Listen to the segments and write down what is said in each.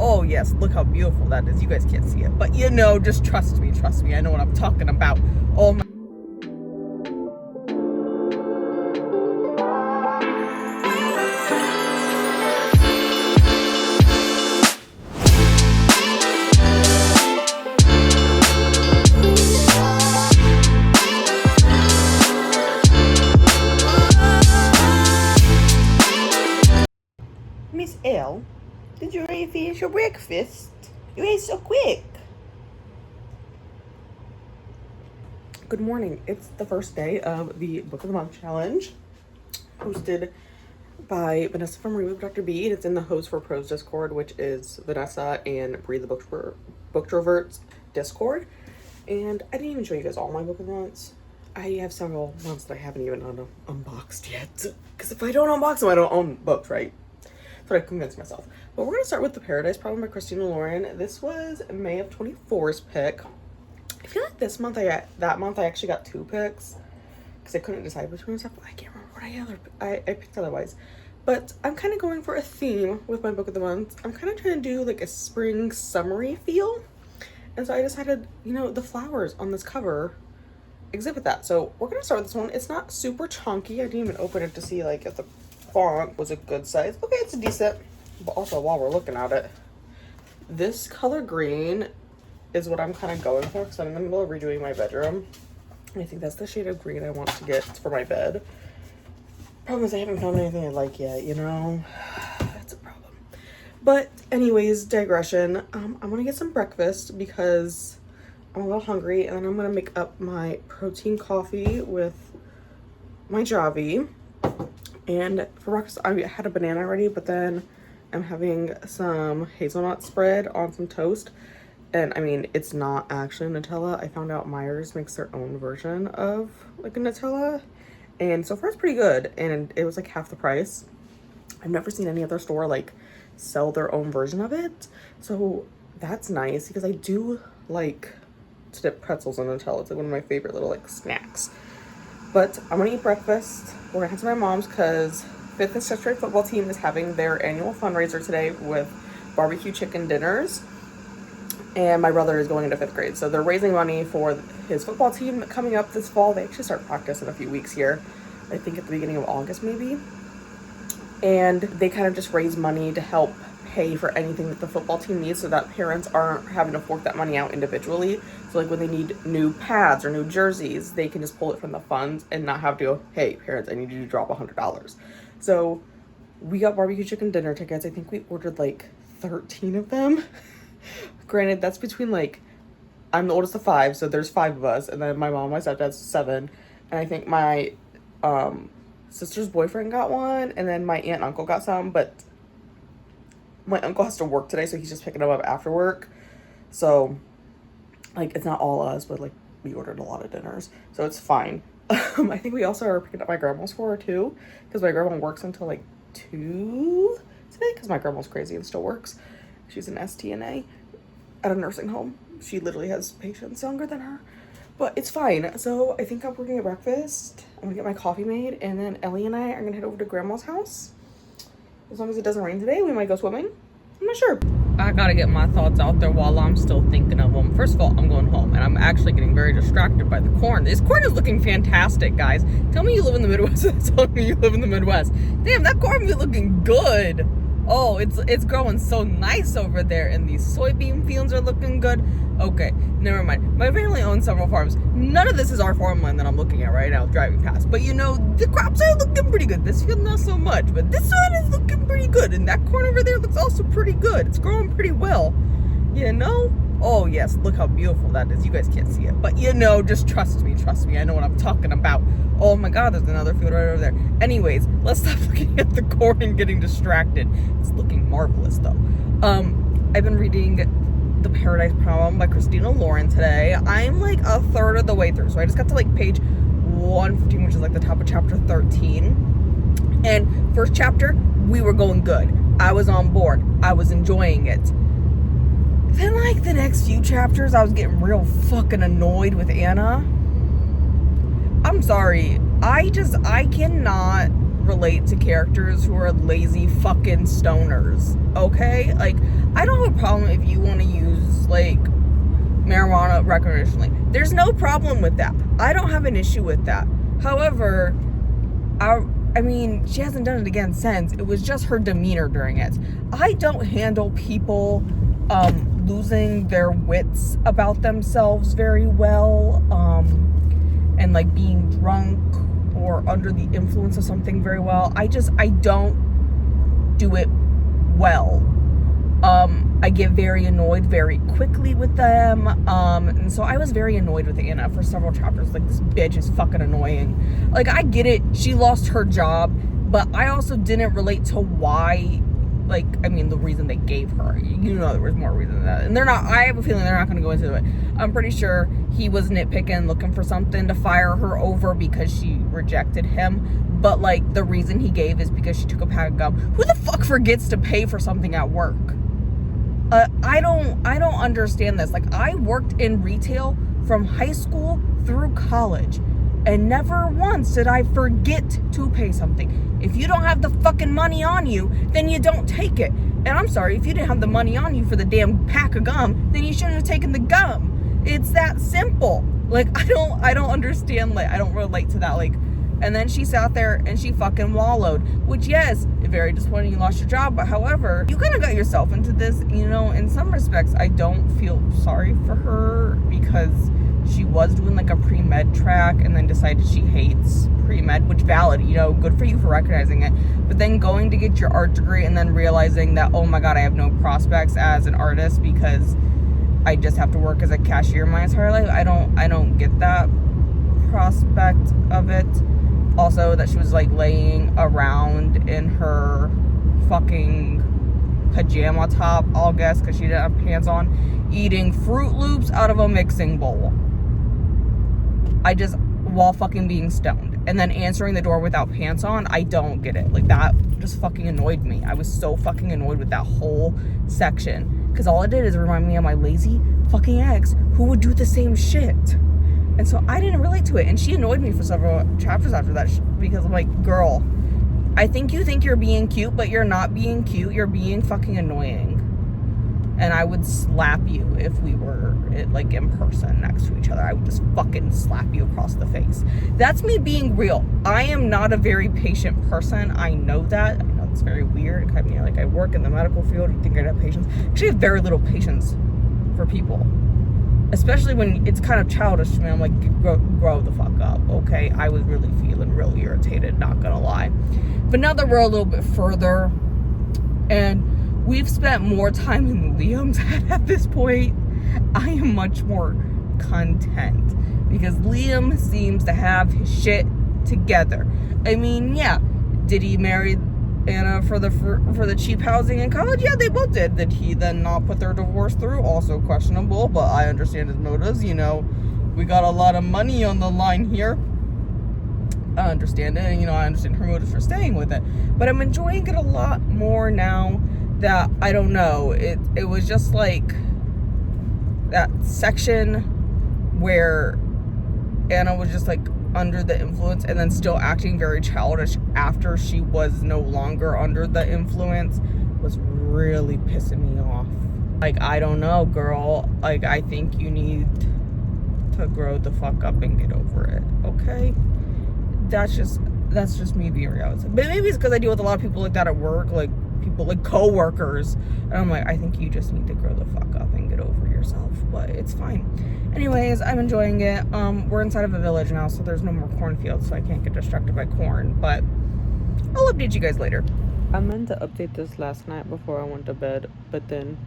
Oh yes, look how beautiful that is. You guys can't see it, but you know, just trust me, I know what I'm talking about. Oh my. Miss L, did you already finish your breakfast? You ate so quick. Good morning. It's the first day of the Book of the Month challenge, hosted by Vanessa from Read with Dr. B. And it's in the Host for Pros Discord, which is Vanessa and Breathe the Booktroverts Discord. And I didn't even show you guys all my Book of the Months. I have several months that I haven't even unboxed yet. Because if I don't unbox them, I don't own books, right? That's what I convinced myself. But we're going to start with The Paradise Problem by Christina Lauren. This was May of 24's pick. I feel like that month I actually got 2 picks because I couldn't decide between stuff. I can't remember what I picked otherwise. But I'm kind of going for a theme with my Book of the Month. I'm kind of trying to do like a spring summery feel. And so I decided, you know, the flowers on this cover exhibit that. So we're going to start with this one. It's not super chunky. I didn't even open it to see like if the font was a good size. Okay, it's a decent. But also while we're looking at it, this color green is what I'm kind of going for because I'm in the middle of redoing my bedroom. I think that's the shade of green I want to get for my bed. Problem is I haven't found anything I like yet, you know? That's a problem. But anyways, digression. I'm gonna get some breakfast because I'm a little hungry, and then I'm gonna make up my protein coffee with my Javi. And for breakfast, I had a banana already, but then I'm having some hazelnut spread on some toast. And I mean, it's not actually Nutella. I found out Myers makes their own version of like a Nutella. And so far it's pretty good. And it was like half the price. I've never seen any other store like sell their own version of it. So that's nice because I do like to dip pretzels in Nutella. It's like one of my favorite little like snacks. But I'm gonna eat breakfast. We're gonna head to my mom's because 5th and 6th grade football team is having their annual fundraiser today with barbecue chicken dinners. And my brother is going into 5th grade. So they're raising money for his football team coming up this fall. They actually start practice in a few weeks here. I think at the beginning of August maybe. And they kind of just raise money to help pay for anything that the football team needs so that parents aren't having to fork that money out individually. So like when they need new pads or new jerseys, they can just pull it from the funds and not have to go, hey parents, I need you to drop $100. So we got barbecue chicken dinner tickets. I think we ordered like 13 of them. Granted, that's between like, I'm the oldest of 5, so there's 5 of us, and then my mom, my stepdad's 7, and I think my sister's boyfriend got one, and then my aunt and uncle got some, but my uncle has to work today, so he's just picking them up after work. So like it's not all us, but like we ordered a lot of dinners, so it's fine. I think we also are picking up my grandma's for her too, because my grandma works until like 2 today, because my grandma's crazy and still works. She's an STNA at a nursing home. She literally has patients younger than her. But it's fine. So I think I'm working at breakfast. I'm gonna get my coffee made. And then Ellie and I are gonna head over to Grandma's house. As long as it doesn't rain today, we might go swimming. I'm not sure. I gotta get my thoughts out there while I'm still thinking of them. First of all, I'm going home. And I'm actually getting very distracted by the corn. This corn is looking fantastic, guys. Tell me you live in the Midwest. Tell me you live in the Midwest. Damn, that corn is looking good. Oh, it's growing so nice over there, and these soybean fields are looking good. Okay, never mind. My family owns several farms. None of this is our farmland that I'm looking at right now, driving past. But you know, the crops are looking pretty good. This field not so much, but this one is looking pretty good. And that corn over there looks also pretty good. It's growing pretty well, you know? Oh yes, look how beautiful that is. You guys can't see it, but you know, just trust me. I know what I'm talking about. Oh my god, there's another field right over there. Anyways, let's stop looking at the corn and getting distracted. It's looking marvelous though. I've been reading The Paradise Problem by Christina Lauren today. I'm like a third of the way through, so I just got to like page 115, which is like the top of chapter 13. And first chapter, we were going good. I was on board. I was enjoying it. Then like the next few chapters, I was getting real fucking annoyed with Anna. I'm sorry. I cannot relate to characters who are lazy fucking stoners, okay? Like, I don't have a problem if you want to use, like, marijuana recreationally. There's no problem with that. I don't have an issue with that. However, I mean, she hasn't done it again since. It was just her demeanor during it. I don't handle people losing their wits about themselves very well, and like being drunk or under the influence of something very well. I don't do it well. I get very annoyed very quickly with them, and so I was very annoyed with Anna for several chapters. Like, this bitch is fucking annoying. Like, I get it, she lost her job, but I also didn't relate to why, like, I mean, the reason they gave her. You know, there was more reason than that, and I have a feeling they're not going to go into it. I'm pretty sure he was nitpicking, looking for something to fire her over because she rejected him, but, like, the reason he gave is because she took a pack of gum. Who the fuck forgets to pay for something at work? I don't understand this. Like, I worked in retail from high school through college, and never once did I forget to pay something. If you don't have the fucking money on you, then you don't take it. And I'm sorry, if you didn't have the money on you for the damn pack of gum, then you shouldn't have taken the gum. It's that simple. Like, I don't understand, like, I don't relate to that, like. And then she sat there and she fucking wallowed, which, yes, very disappointing you lost your job, but however, you kind of got yourself into this, you know. In some respects, I don't feel sorry for her because she was doing like a pre-med track and then decided she hates pre-med, which valid, you know, good for you for recognizing it. But then going to get your art degree and then realizing that, oh my God, I have no prospects as an artist because I just have to work as a cashier my entire life. I don't get that prospect of it. Also, that she was like laying around in her fucking pajama top, I'll guess, because she didn't have pants on, eating Fruit Loops out of a mixing bowl. While fucking being stoned. And then answering the door without pants on, I don't get it. Like, that just fucking annoyed me. I was so fucking annoyed with that whole section. Because all it did is remind me of my lazy fucking ex who would do the same shit. And so I didn't relate to it. And she annoyed me for several chapters after that because I'm like, girl, I think you think you're being cute, but you're not being cute. You're being fucking annoying. And I would slap you if we were, like, in person next to each other. I would just fucking slap you across the face. That's me being real. I am not a very patient person. I know that. I know it's very weird. I mean, like, I work in the medical field. You think I'd have patience? Actually, I have very little patience for people. Especially when it's kind of childish to me. I'm like, grow the fuck up, okay? I was really feeling real irritated, not gonna lie. But now that we're a little bit further, and we've spent more time in Liam's head at this point, I am much more content. Because Liam seems to have his shit together. I mean, yeah, did he marry Anna for the cheap housing in college? Yeah, they both did. Did he then not put their divorce through? Also questionable, but I understand his motives. You know, we got a lot of money on the line here. I understand it, and you know, I understand her motives for staying with it. But I'm enjoying it a lot more now that, I don't know, it was just like that section where Anna was just like under the influence and then still acting very childish after she was no longer under the influence was really pissing me off. Like, I don't know, girl. Like, I think you need to grow the fuck up and get over it, okay? That's just me being realistic. But maybe it's because I deal with a lot of people like that at work, like people, like co-workers, and I'm like, I think you just need to grow the fuck up and get over yourself. But it's fine. Anyways, I'm enjoying it. We're inside of a village now, so there's no more cornfields, so I can't get distracted by corn, but I'll update you guys later. I meant to update this last night before I went to bed, but then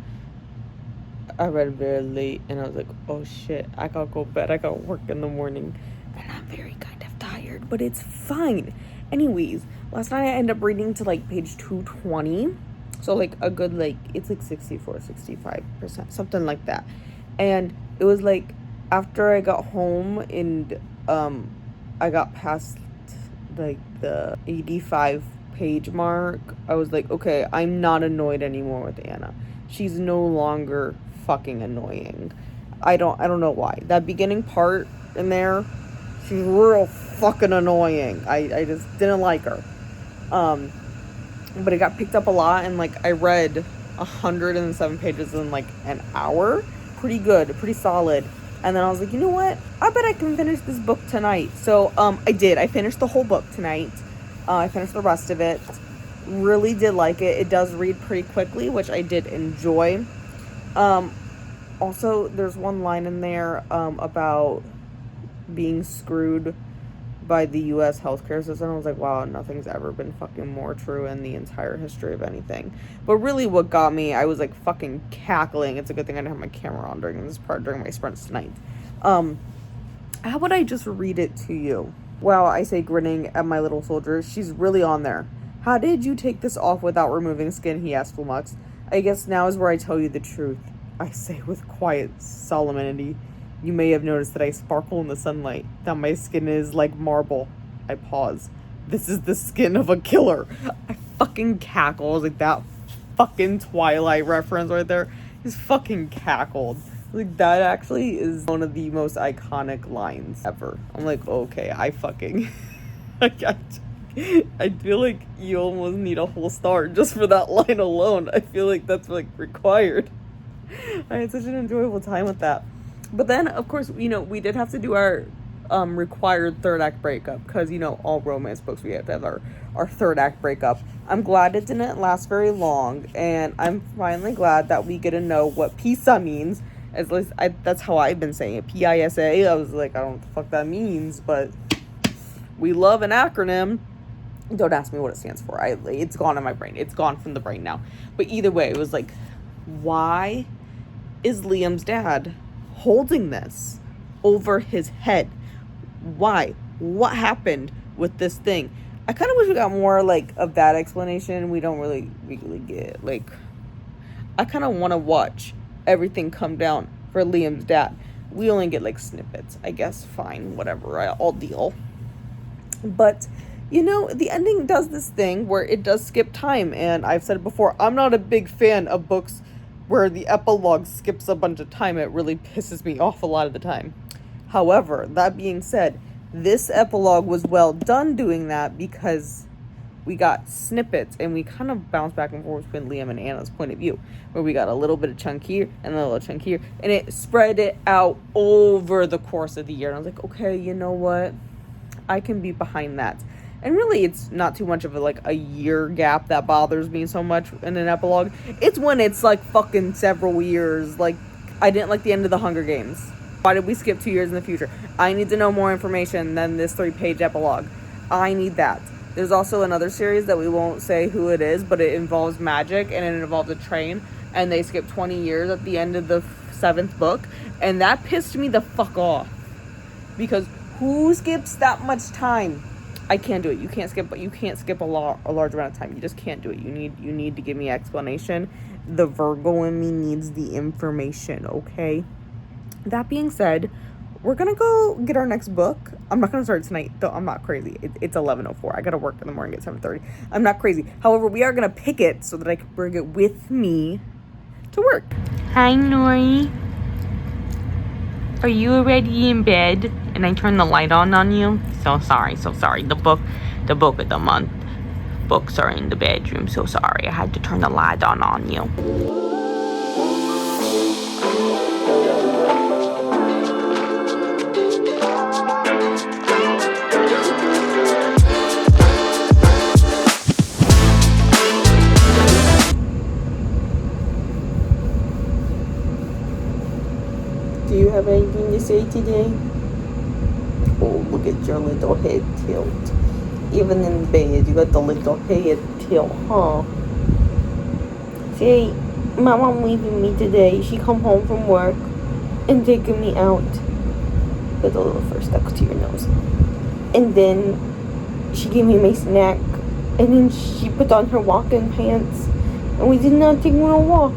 I read very late and I was like, oh shit, I gotta go to bed, I got work in the morning, and I'm very kind of tired, but it's fine. Anyways, last night I ended up reading to like page 220, so like a good, like, it's like 64-65%, something like that. And it was like after I got home and I got past like the 85 page mark, I was like, okay, I'm not annoyed anymore with Anna. She's no longer fucking annoying. I don't know why. That beginning part in there, she's real fucking annoying. I just didn't like her. But it got picked up a lot, and like I read 107 pages in like an hour. Pretty good, pretty solid. And then I was like, you know what? I bet I can finish this book tonight. So I did. I finished the whole book tonight. I finished the rest of it. Really did like it. It does read pretty quickly, which I did enjoy. Also, there's one line in there about being screwed by the U.S. healthcare system. I was like, wow, nothing's ever been fucking more true in the entire history of anything. But really what got me, I was like fucking cackling. It's a good thing I didn't have my camera on during this part, during my sprints tonight. How would I just read it to you? Well, I say, grinning at my little soldier. She's really on there. How did you take this off without removing skin? He asked flummoxed. I guess now is where I tell you the truth. I say with quiet solemnity. You may have noticed that I sparkle in the sunlight, that my skin is like marble. I pause. This is the skin of a killer. I fucking cackle. I was like, that fucking Twilight reference right there. He's fucking cackled. Like, that actually is one of the most iconic lines ever. I'm like, okay, I fucking... I feel like you almost need a whole star just for that line alone. I feel like that's like required. I had such an enjoyable time with that. But then, of course, you know, we did have to do our required third act breakup, because, you know, all romance books, we have to have our third act breakup. I'm glad it didn't last very long, and I'm finally glad that we get to know what PISA means. At least that's how I've been saying it, PISA. I was like, I don't know what the fuck that means, but we love an acronym. Don't ask me what it stands for. It's gone in my brain. It's gone from the brain now. But either way, it was like, why is Liam's dad holding this over his head? Why? What happened with this thing? I kind of wish we got more like of that explanation. We don't really get, like, I kind of want to watch everything come down for Liam's dad. We only get like snippets, I guess. Fine, whatever, I'll deal. But you know, the ending does this thing where it does skip time, and I've said it before, I'm not a big fan of books where the epilogue skips a bunch of time. It really pisses me off a lot of the time. However, that being said, this epilogue was well done doing that, because we got snippets and we kind of bounced back and forth between Liam and Anna's point of view, where we got a little bit of chunk here and a little chunk here, and it spread it out over the course of the year. And I was like, okay, you know what? I can be behind that. And really, it's not too much of a year gap that bothers me so much in an epilogue. It's when it's like fucking several years. Like, I didn't like the end of the Hunger Games. Why did we skip 2 years in the future? I need to know more information than this 3-page epilogue. I need that. There's also another series that we won't say who it is, but it involves magic and it involves a train, and they skip 20 years at the end of the 7th book, and that pissed me the fuck off, because who skips that much time? I can't do it. You can't skip, but you can't skip a large amount of time. You just can't do it. You need to give me explanation. The Virgo in me needs the information, okay? That being said, we're gonna go get our next book. I'm not gonna start tonight, though. I'm not crazy. It's 11:04. I gotta work in the morning at 7:30. I'm not crazy. However, we are gonna pick it so that I can bring it with me to work. Hi, Nori. Are you already in bed? And I turned the light on you? So sorry. The book of the month books are in the bedroom. So sorry. I had to turn the light on you. Do you have anything to say today? Oh, look at your little head tilt. Even in bed, you got the little head tilt, huh? Say, Mom leaving me today. She come home from work and taking me out. Put a little fur stuck to your nose. And then she gave me my snack. And then she put on her walking pants. And we did not take her on a walk.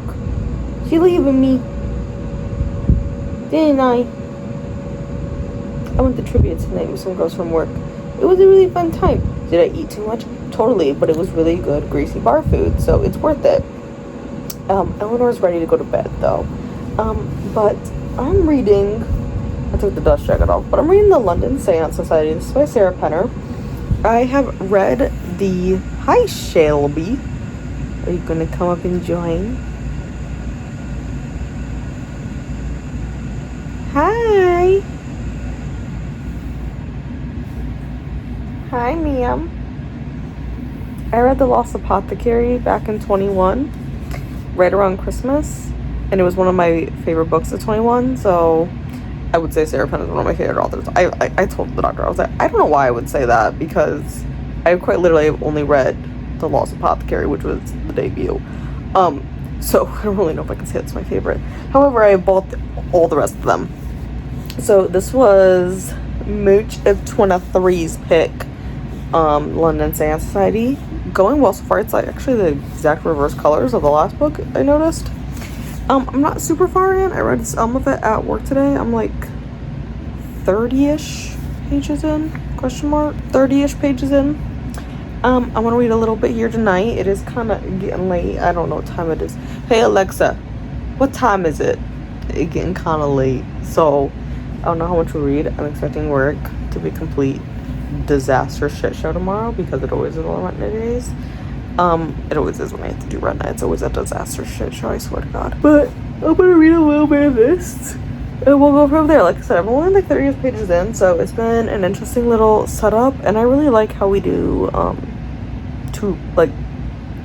She leaving me. Didn't I? I went to trivia tonight with some girls from work. It was a really fun time. Did I eat too much? Totally, but it was really good, greasy bar food, so it's worth it. Eleanor's ready to go to bed, though. But I'm reading... I took the dust jacket off, but I'm reading the London Seance Society. This is by Sarah Penner. I have read the Hi, Shelby. Are you gonna come up and join? Hi. Hi, ma'am. I read The Lost Apothecary back in 21, right around Christmas, and it was one of my favorite books of 21, so I would say Sarah Penn is one of my favorite authors. I told the doctor, I was like, I don't know why I would say that, because I quite literally have only read The Lost Apothecary, which was the debut. So I don't really know if I can say it's my favorite. However, I bought all the rest of them. So this was Mooch of 23's pick, London Seance Society. Going well so far. It's like actually the exact reverse colors of the last book, I noticed. I'm not super far in. I read some of it at work today. I'm like 30-ish pages in, question mark, 30-ish pages in. I want to read a little bit here tonight. It is kind of getting late. I don't know what time it is. Hey, Alexa, what time is it? It's getting kind of late. So, I don't know how much we read. I'm expecting work to be complete disaster shit show tomorrow, because it always is on red night days. It always is when I have to do red night. It's always a disaster shit show, I swear to God. But I'm gonna read a little bit of this, and we'll go from there. Like I said, I'm only like 30 pages in, so it's been an interesting little setup, and I really like how we do,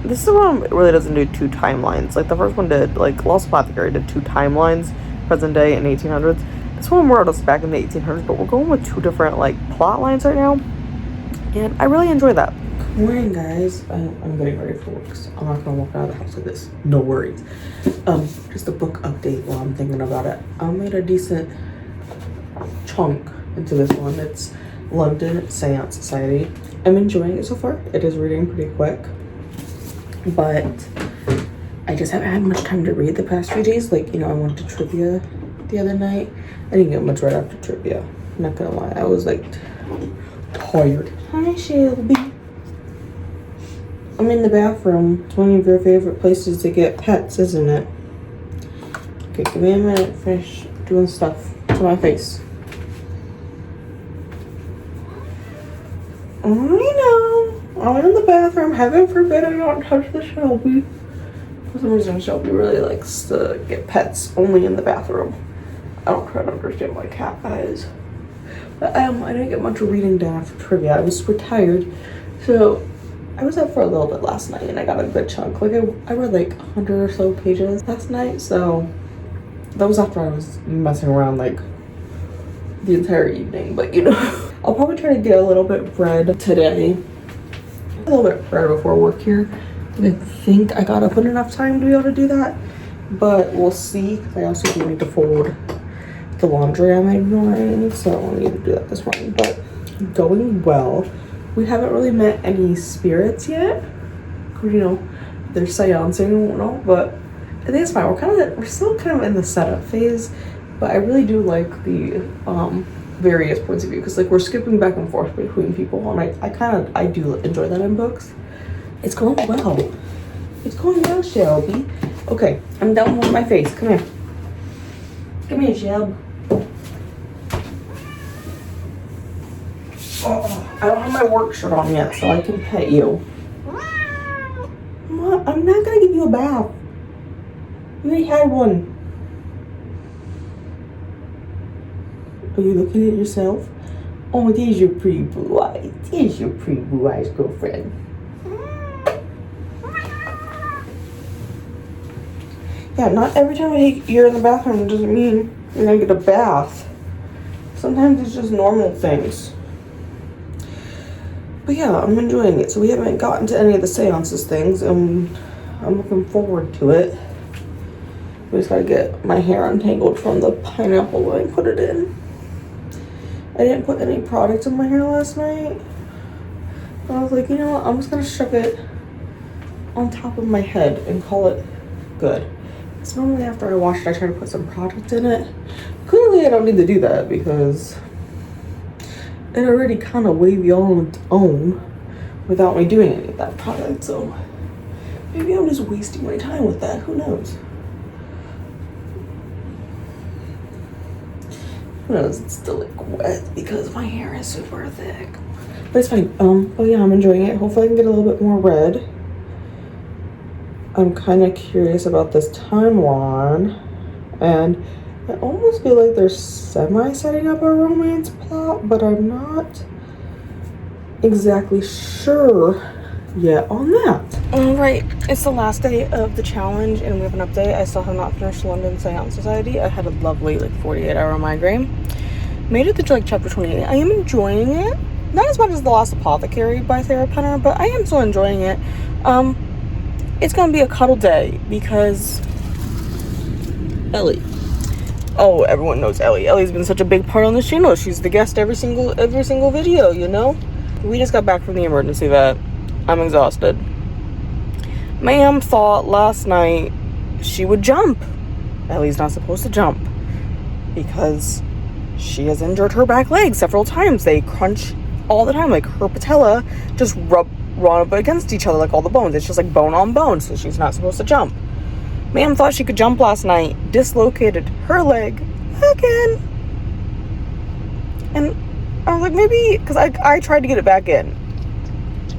this is one that really doesn't do two timelines. Like, the first one did, like, Lost Apothecary did two timelines, present day and 1800s. This one brought us back in the 1800s, but we're going with two different, like, plot lines right now, and I really enjoy that. Good morning, guys. I'm getting ready for work, so I'm not gonna walk out of the house like this. No worries. Just a book update while I'm thinking about it. I made a decent chunk into this one. It's London Seance Society. I'm enjoying it so far. It is reading pretty quick, but I just haven't had much time to read the past few days. Like, you know, I went to trivia the other night. I didn't get much right after trivia. I'm not gonna lie. I was like tired. Hi, Shelby. I'm in the bathroom. It's one of your favorite places to get pets, isn't it? Okay, give me a minute. Finish doing stuff to my face. I know. I'm in the bathroom. Heaven forbid I don't touch the Shelby. For some reason, Shelby really likes to get pets only in the bathroom. I don't try to understand why cat that is. But I didn't get much reading done after trivia. I was super tired. So I was up for a little bit last night, and I got a good chunk. Like, I read like 100 or so pages last night. So that was after I was messing around like the entire evening. But, you know, I'll probably try to get a little bit read today. A little bit read before work here. I think I got up in enough time to be able to do that, but we'll see. I also do need to fold the laundry I made in the morning, so I'll need to do that this morning. But going well. We haven't really met any spirits yet. You know, they're seancing and whatnot, but I think it's fine. We're still kind of in the setup phase, but I really do like the various points of view, because like we're skipping back and forth between people, and I do enjoy that in books. It's going well. It's going well, Shelby. Okay, I'm done with my face. Come here. Come here, Shelby. Oh, I don't have my work shirt on yet, so I can pet you. What? I'm not gonna give you a bath. You already had one. Are you looking at yourself? Oh, there's your pretty blue eyes. There's your pretty blue eyes, girlfriend. Yeah, not every time you're in the bathroom doesn't mean you're gonna get a bath. Sometimes it's just normal things. But yeah, I'm enjoying it. So we haven't gotten to any of the seances things, and I'm looking forward to it. I just gotta get my hair untangled from the pineapple when I put it in. I didn't put any product in my hair last night. I was like, you know what? I'm just gonna shove it on top of my head and call it good. So normally after I wash it, I try to put some product in it. Clearly, I don't need to do that because it already kind of wavy all on its own without me doing any of that product. So maybe I'm just wasting my time with that. Who knows? Who knows? It's still like wet because my hair is super thick. But it's fine. But yeah, I'm enjoying it. Hopefully I can get a little bit more read. I'm kind of curious about this timeline, and I almost feel like they're semi-setting up a romance plot, but I'm not exactly sure yet on that. All right, it's the last day of the challenge, and we have an update. I still have not finished London Seance Society. I had a lovely 48-hour migraine. Made it to chapter 28. I am enjoying it. Not as much as The Lost Apothecary by Sarah Penner, but I am still enjoying it. It's gonna be a cuddle day because Ellie. Oh, everyone knows Ellie. Ellie's been such a big part on this channel. She's the guest every single video, you know? We just got back from the emergency vet. I'm exhausted. Ma'am thought last night she would jump. Ellie's not supposed to jump because she has injured her back leg several times. They crunch all the time, like her patella just run up against each other like all the bones. It's just like bone on bone, so she's not supposed to jump. Ma'am thought she could jump last night, dislocated her leg again. And I was like, maybe, because I tried to get it back in.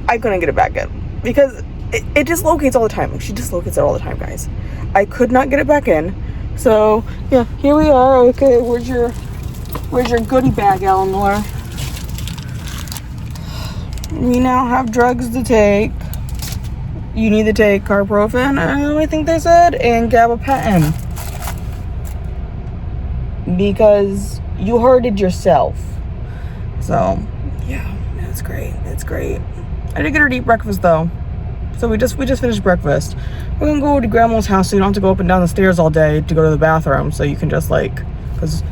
I couldn't get it back in because it dislocates all the time. She dislocates it all the time, guys. I could not get it back in. So yeah, here we are. Okay, where's your goodie bag, Eleanor? We now have drugs to take. You need to take carprofen, I think they said, and gabapentin. Because you hurted yourself. So, yeah, it's great. It's great. I did get her to eat breakfast, though. So we just finished breakfast. We're gonna go to Grandma's house so you don't have to go up and down the stairs all day to go to the bathroom. So you can just because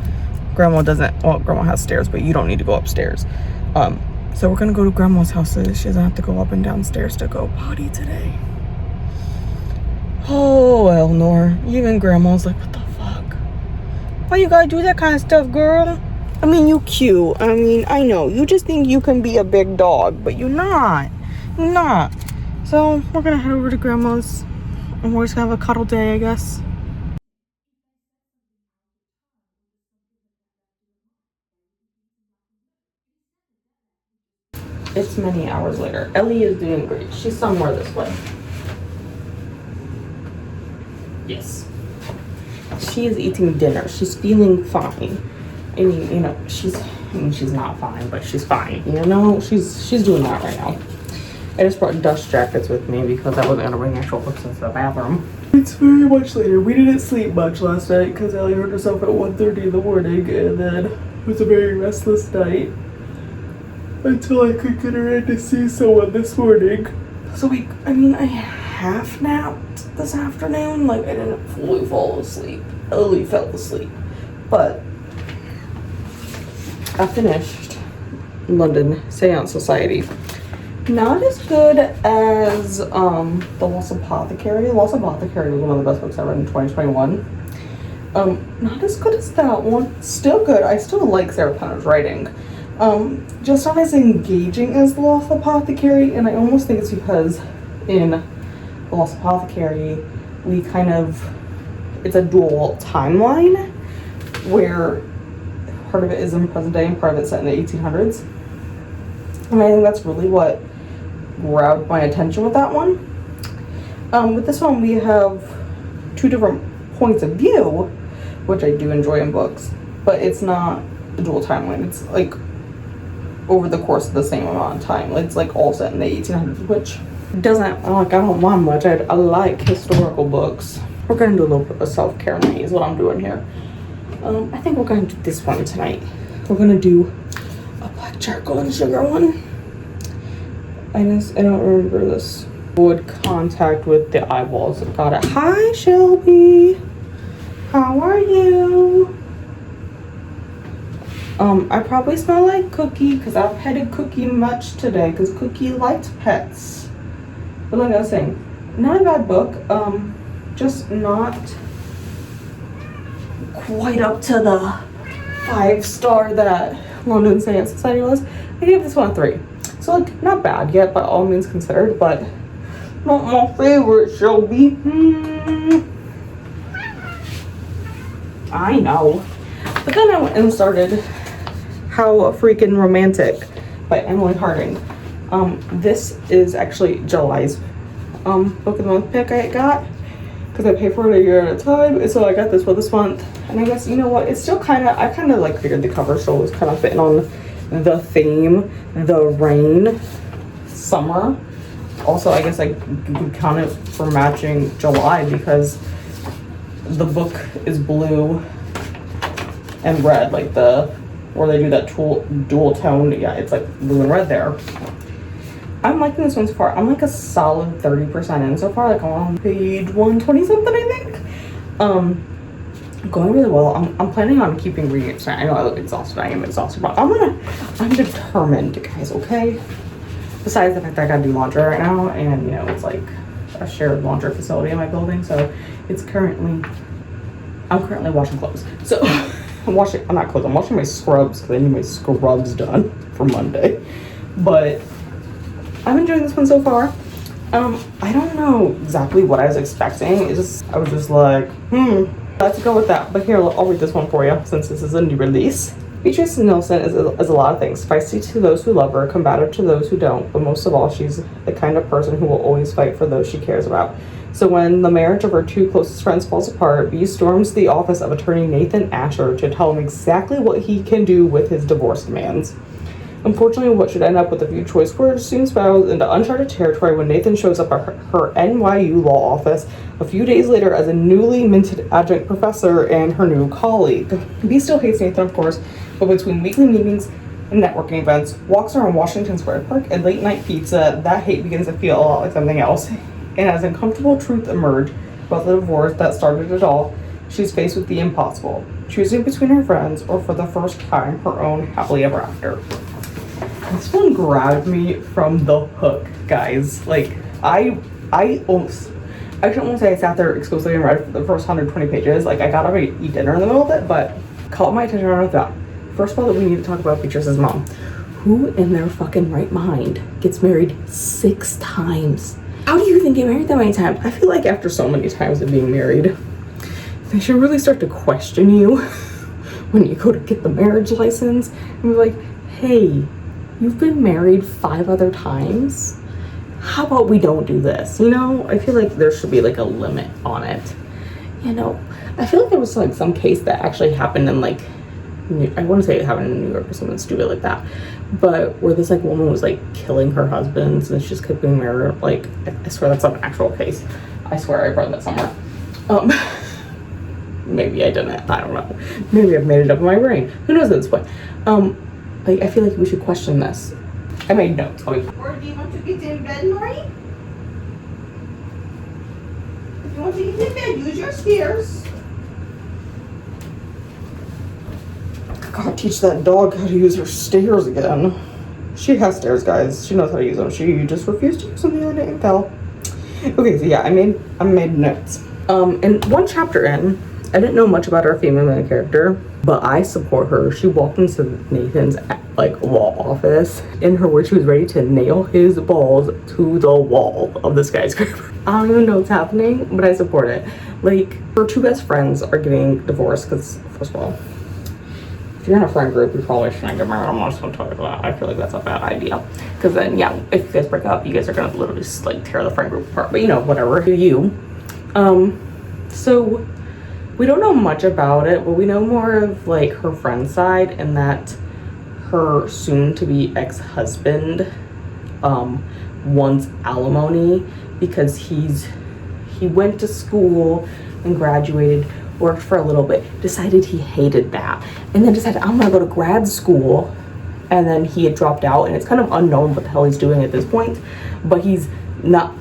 Grandma has stairs, but you don't need to go upstairs. So we're gonna go to Grandma's house so she doesn't have to go up and downstairs to go potty today. Oh, Eleanor, even Grandma's like, what the fuck? Why you gotta do that kind of stuff, girl? I mean, you cute. I mean, I know. You just think you can be a big dog, but you're not. You're not. So we're gonna head over to Grandma's and we're just gonna have a cuddle day, I guess. It's many hours later. Ellie is doing great. She's somewhere this way. Yes. She is eating dinner. She's feeling fine. I mean, you know, she's not fine, but she's fine. You know, she's doing that right now. I just brought dust jackets with me because I wasn't gonna bring actual books into the bathroom. It's very much later. We didn't sleep much last night because Ellie hurt herself at 1:30 in the morning, and then it was a very restless night until I could get her in to see someone this morning. So I half napped this afternoon. I didn't fully fall asleep. Ellie fell asleep. But I finished London Seance Society. Not as good as The Lost Apothecary. The Lost Apothecary was one of the best books I read in 2021. Not as good as that one. Still good. I still like Sarah Penner's writing. Just not as engaging as The Lost Apothecary, and I almost think it's because in The Lost Apothecary, it's a dual timeline where part of it is in present day and part of it's set in the 1800s. And I think that's really what grabbed my attention with that one. With this one, we have two different points of view, which I do enjoy in books, but it's not a dual timeline. It's over the course of the same amount of time. It's all set in the 1800s, which doesn't, I don't want much. I like historical books. We're gonna do a little bit of self-care night is what I'm doing here. I think we're gonna do this one tonight. We're gonna do a black charcoal and sugar one. I don't remember this. Wood contact with the eyeballs. Got it. Hi, Shelby. How are you? I probably smell like Cookie because I've petted Cookie much today because Cookie likes pets. But like I was saying, not a bad book. Just not quite up to the 5-star that London Seance Society was. I gave this one a 3. So not bad yet by all means considered, but not my favorite, Shelby. I know. But then I went and started How Freaking Romantic by Emily Harding. This is actually July's book of the month pick I got, because I pay for it a year at a time, and so I got this for this month. And I guess, you know what, it's still I kind of like figured the cover, so it was kind of fitting on the theme, the rain, summer. Also, I guess I could count it for matching July, because the book is blue and red, like where they do that dual tone. Yeah, it's like blue and red there. I'm liking this one so far. I'm like a solid 30% in so far. Like I'm on page 120 something, I think. Going really well. I'm planning on keeping reading it tonight. I know I look exhausted. I am exhausted, but I'm determined, guys. Okay. Besides the fact that I gotta do laundry right now, and you know it's like a shared laundry facility in my building, so I'm currently washing clothes. So I'm not clothes. I'm washing my scrubs because I need my scrubs done for Monday. But I'm enjoying this one so far. I don't know exactly what I was expecting. I was just like, let's go with that. But here, I'll read this one for you since this is a new release. Beatrice Nilsson is a lot of things. Feisty to those who love her, combative to those who don't, but most of all, she's the kind of person who will always fight for those she cares about. So when the marriage of her two closest friends falls apart, Bea storms the office of attorney Nathan Asher to tell him exactly what he can do with his divorce demands. Unfortunately, what should end up with a few choice words soon spirals into uncharted territory when Nathan shows up at her NYU law office a few days later as a newly minted adjunct professor and her new colleague. Bea still hates Nathan, of course, but between weekly meetings and networking events, walks around Washington Square Park, and late night pizza, that hate begins to feel a lot like something else. And as uncomfortable truth emerge about the divorce that started it all, she's faced with the impossible, choosing between her friends or for the first time her own happily ever after. This one grabbed me from the hook, guys. Like I shouldn't want to say I sat there exclusively and read the first 120 pages. Like I got to eat dinner in the middle of it, but caught my attention right off the bat. First of all, that we need to talk about Beatrice's mom. Who in their fucking right mind gets married 6 times? How do you even get married that many times? I feel like after so many times of being married, they should really start to question you when you go to get the marriage license and be like, hey, you've been married 5 other times? How about we don't do this? You know, I feel like there should be like a limit on it. You know, I feel like there was like some case that actually happened in like, I want to say it happened in New York or something stupid like that, but where this like woman was like killing her husbands and she just kept being married. Like, I swear that's not an actual case. I swear I read that somewhere. Maybe I didn't. I don't know. Maybe I've made it up in my brain. Who knows at this point? Like, I feel like we should question this. I made notes. Or do you want to get in bed, Marie? If you want to get in bed, use your stairs. Gotta teach that dog how to use her stairs again. She has stairs, guys. She knows how to use them. She just refused to use them the other day and fell. Okay, so yeah, I made notes. And one chapter in, I didn't know much about our female main character, but I support her. She walked into Nathan's like law office in her where she was ready to nail his balls to the wall of the skyscraper. I don't even know what's happening, but I support it. Like, her 2 best friends are getting divorced because, first of all, if you're in a friend group, you probably shouldn't get married. I'm not just gonna talk about that. I feel like that's a bad idea. Because then, yeah, if you guys break up, you guys are gonna literally just like tear the friend group apart. But you know, whatever. Do you? So we don't know much about it, but we know more of like her friend's side, and that her soon-to-be ex-husband wants alimony because he went to school and graduated, worked for a little bit, decided he hated that, and then decided I'm gonna go to grad school, and then he had dropped out, and it's kind of unknown what the hell he's doing at this point, but he's not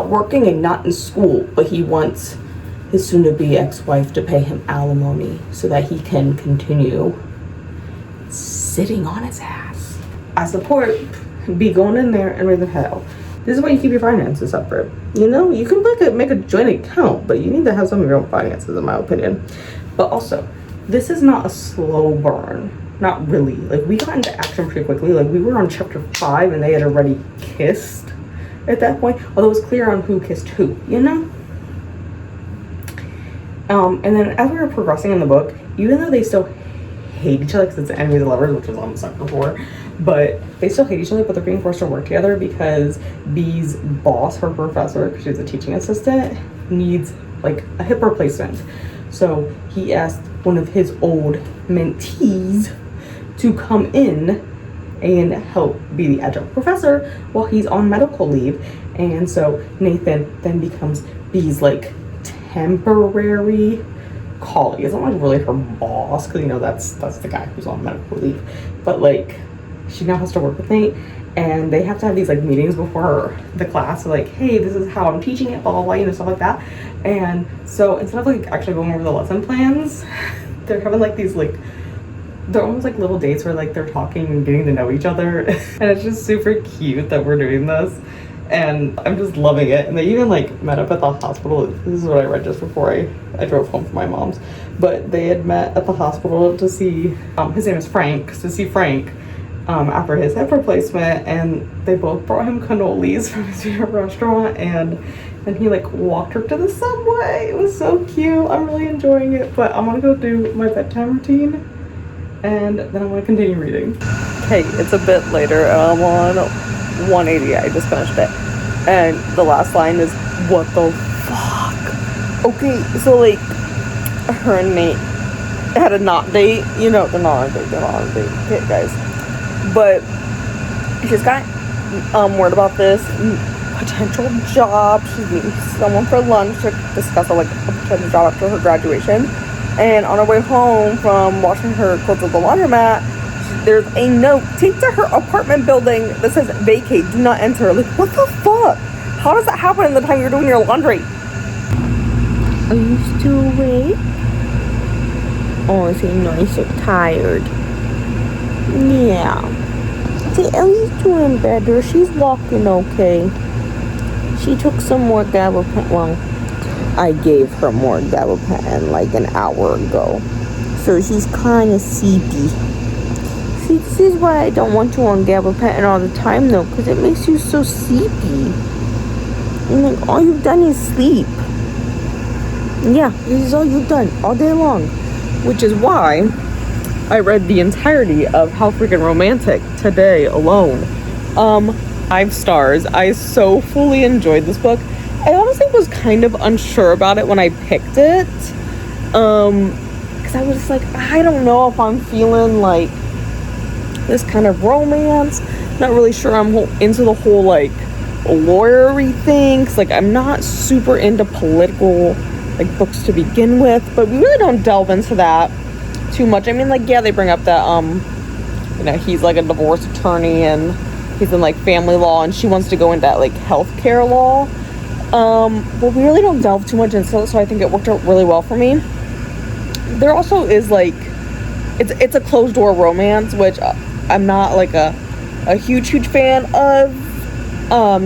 working and not in school, but he wants his soon-to-be ex-wife to pay him alimony so that he can continue sitting on his ass. I support be going in there and raising hell. This is why you keep your finances separate. You know, you can make a joint account, but you need to have some of your own finances, in my opinion. But also, this is not a slow burn. Not really. Like, we got into action pretty quickly. Like, we were on chapter 5 and they had already kissed at that point. Although it was clear on who kissed who, you know? And then as we were progressing in the book, even though they still hate each other because it's enemies and lovers, which is what I'm a sucker for. But they still hate each other, but they're being forced to work together because B's boss, her professor, because she's a teaching assistant, needs like a hip replacement. So he asked one of his old mentees to come in and help be the adjunct professor while he's on medical leave. And so Nathan then becomes B's like temporary colleague. It's not like really her boss, because you know that's the guy who's on medical leave, but like she now has to work with Nate, and they have to have these like meetings before the class, so like, hey, this is how I'm teaching it, blah blah blah, you know, stuff like that. And so instead of like actually going over the lesson plans, they're having like these like, they're almost like little dates where like they're talking and getting to know each other. And it's just super cute that we're doing this, and I'm just loving it. And they even like met up at the hospital. This is what I read just before I drove home from my mom's, but they had met at the hospital to see his name is Frank, to see Frank after his hip replacement, and they both brought him cannolis from his favorite restaurant, and he like walked her to the subway. It was so cute. I'm really enjoying it, but I'm gonna go do my bedtime routine, and then I'm gonna continue reading. Okay, it's a bit later, and I'm on 180. I just finished it, and the last line is, what the fuck? Okay, so like her and Nate had a not date. You know, they're not on a date, okay guys, but she's got word about this potential job. She's meeting someone for lunch to discuss a potential job after her graduation, and on her way home from washing her clothes at the laundromat, there's a note taped to her apartment building that says vacate, do not enter. Like, what the fuck? How does that happen in the time you're doing your laundry? Are you still awake? Oh, so nice, you're tired. Yeah. See, Ellie's doing better. She's walking okay. She took some more gabapentin. Well, I gave her more gabapentin like an hour ago. So she's kind of sleepy. See, this is why I don't want you on gabapentin all the time, though, because it makes you so sleepy. And like, all you've done is sleep. Yeah, this is all you've done all day long. Which is why I read the entirety of How Freaking Romantic today alone. 5 stars. I so fully enjoyed this book. I honestly was kind of unsure about it when I picked it. Because I was just like, I don't know if I'm feeling like this kind of romance. Not really sure I'm into the whole like lawyery thing. 'Cause like I'm not super into political like books to begin with, but we really don't delve into that too much. I mean, like, yeah, they bring up that you know, he's like a divorce attorney and he's in like family law, and she wants to go into like healthcare law, but we really don't delve too much into it, so I think it worked out really well for me. There also is like, it's a closed door romance, which I'm not like a huge fan of,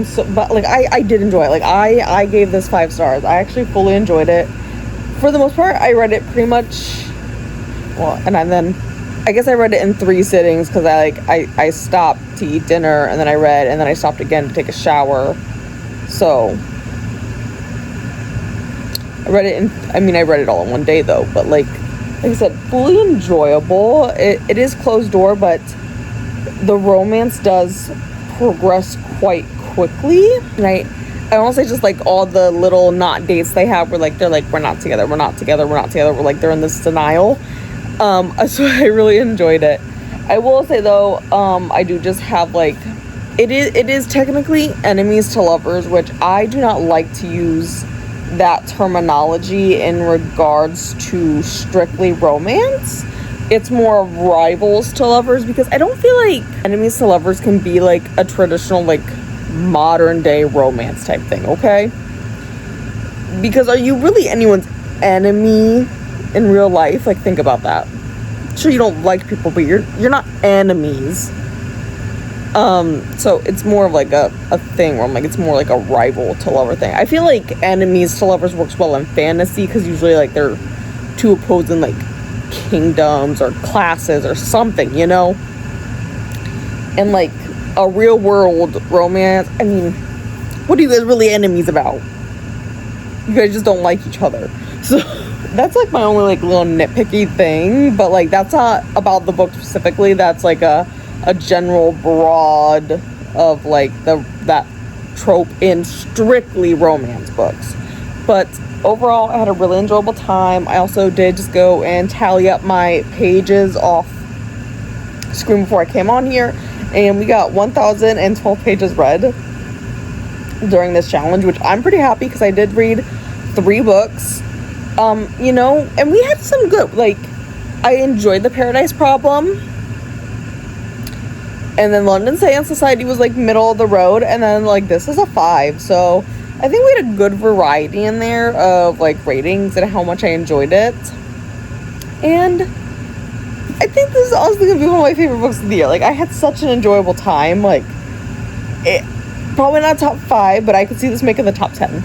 so, but like I did enjoy it. Like I gave this 5 stars. I actually fully enjoyed it for the most part. I read it pretty much, well, and then I guess I read it in 3 sittings, because I stopped to eat dinner, and then I read, and then I stopped again to take a shower. So I read it all in one day though, but like I said, fully enjoyable. It is closed door, but the romance does progress quite quickly. And I want to say just like all the little not dates they have where like they're like, we're not together, we're like they're in this denial. So I really enjoyed it. I will say though, I do just have like, it is technically enemies to lovers, which I do not like to use that terminology in regards to strictly romance. It's more rivals to lovers, because I don't feel like enemies to lovers can be like a traditional like modern day romance type thing, okay? Because are you really anyone's enemy in real life? Like, think about that. Sure, you don't like people, but you're not enemies. So it's more of like a thing where I'm like, it's more like a rival to lover thing. I feel like enemies to lovers works well in fantasy, because usually like they're two opposing like kingdoms or classes or something, you know? And like a real world romance, I mean, what are you guys really enemies about? You guys just don't like each other. So that's like my only like little nitpicky thing, but like that's not about the book specifically. That's like a general broad of like that trope in strictly romance books. But overall, I had a really enjoyable time. I also did just go and tally up my pages off screen before I came on here, and we got 1,012 pages read during this challenge, which I'm pretty happy because I did read 3 books. You know, and we had some good, like, I enjoyed The Paradise Problem, and then London Seance Society was like middle of the road, and then like this is a 5. So I think we had a good variety in there of like ratings and how much I enjoyed it. And I think this is honestly gonna be one of my favorite books of the year. Like, I had such an enjoyable time. Like, it probably not top 5, but I could see this making the top 10.